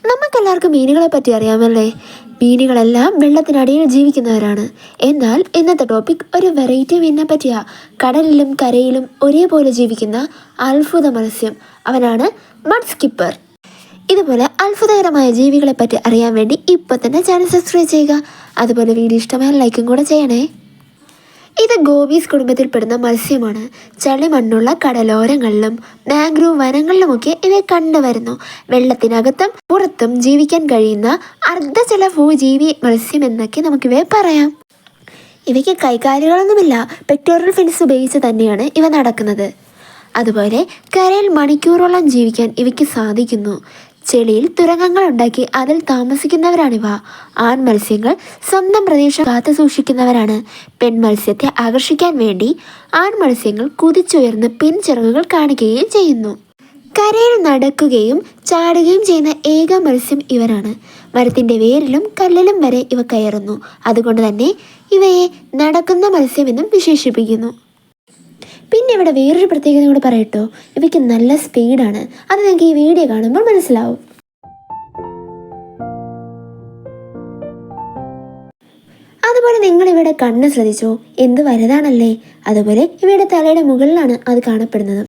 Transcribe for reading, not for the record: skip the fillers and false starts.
നമുക്കെല്ലാവർക്കും മീനുകളെ പറ്റി അറിയാമല്ലേ? മീനുകളെല്ലാം വെള്ളത്തിനടിയിൽ ജീവിക്കുന്നവരാണ്. എന്നാൽ ഇന്നത്തെ ടോപ്പിക് ഒരു വെറൈറ്റി മീനിനെ പറ്റിയാ. കടലിലും കരയിലും ഒരേപോലെ ജീവിക്കുന്ന അത്ഭുത മത്സ്യം. അവനാണ് മഡ് സ്കിപ്പർ. ഇതുപോലെ അത്ഭുതകരമായ ജീവികളെ പറ്റി അറിയാൻ വേണ്ടി ഇപ്പോൾ തന്നെ ചാനൽ സബ്സ്ക്രൈബ് ചെയ്യുക. അതുപോലെ വീഡിയോ ഇഷ്ടമായ ലൈക്കും കൂടെ ചെയ്യണേ. ഇത് ഗോബീസ് കുടുംബത്തിൽപ്പെടുന്ന മത്സ്യമാണ്. ചളിമണ്ണുള്ള കടലോരങ്ങളിലും മാംഗ്രൂവ് വനങ്ങളിലുമൊക്കെ ഇവയെ കണ്ടുവരുന്നു. വെള്ളത്തിനകത്തും പുറത്തും ജീവിക്കാൻ കഴിയുന്ന അർദ്ധജല ഭൂജീവി മത്സ്യം എന്നൊക്കെ നമുക്കിവയെ പറയാം. ഇവയ്ക്ക് കൈകാലുകളൊന്നുമില്ല. പെക്ടോറൽ ഫിൻസ് ഉപയോഗിച്ച് തന്നെയാണ് ഇവ നടക്കുന്നത്. അതുപോലെ കരയിൽ മണിക്കൂറോളം ജീവിക്കാൻ ഇവയ്ക്ക് സാധിക്കുന്നു. ചെളിയിൽ തുരങ്കങ്ങൾ ഉണ്ടാക്കി അതിൽ താമസിക്കുന്നവരാണിവ. ആൺ മത്സ്യങ്ങൾ സ്വന്തം പ്രദേശം കാത്തു സൂക്ഷിക്കുന്നവരാണ്. പെൺമത്സ്യത്തെ ആകർഷിക്കാൻ വേണ്ടി ആൺ മത്സ്യങ്ങൾ കുതിച്ചുയർന്ന് പിൻചിറകുകൾ കാണിക്കുകയും ചെയ്യുന്നു. കരയിൽ നടക്കുകയും ചാടുകയും ചെയ്യുന്ന ഏക മത്സ്യം ഇവരാണ്. മരത്തിൻ്റെ വേരിലും കല്ലിലും വരെ ഇവ കയറുന്നു. അതുകൊണ്ട് തന്നെ ഇവയെ നടക്കുന്ന മത്സ്യമെന്നും വിശേഷിപ്പിക്കുന്നു. പിന്നെ ഇവിടെ വേറൊരു പ്രത്യേകത കൂടെ പറയട്ടോ, ഇവയ്ക്ക് നല്ല സ്പീഡാണ്. അത് നിങ്ങൾക്ക് ഈ വീഡിയോ കാണുമ്പോൾ മനസ്സിലാവും. അതുപോലെ നിങ്ങളിവിടെ കണ്ണ് ശ്രദ്ധിച്ചോ, എന്ത് വലുതാണല്ലേ. അതുപോലെ ഇവയുടെ തലയുടെ മുകളിലാണ് അത് കാണപ്പെടുന്നത്.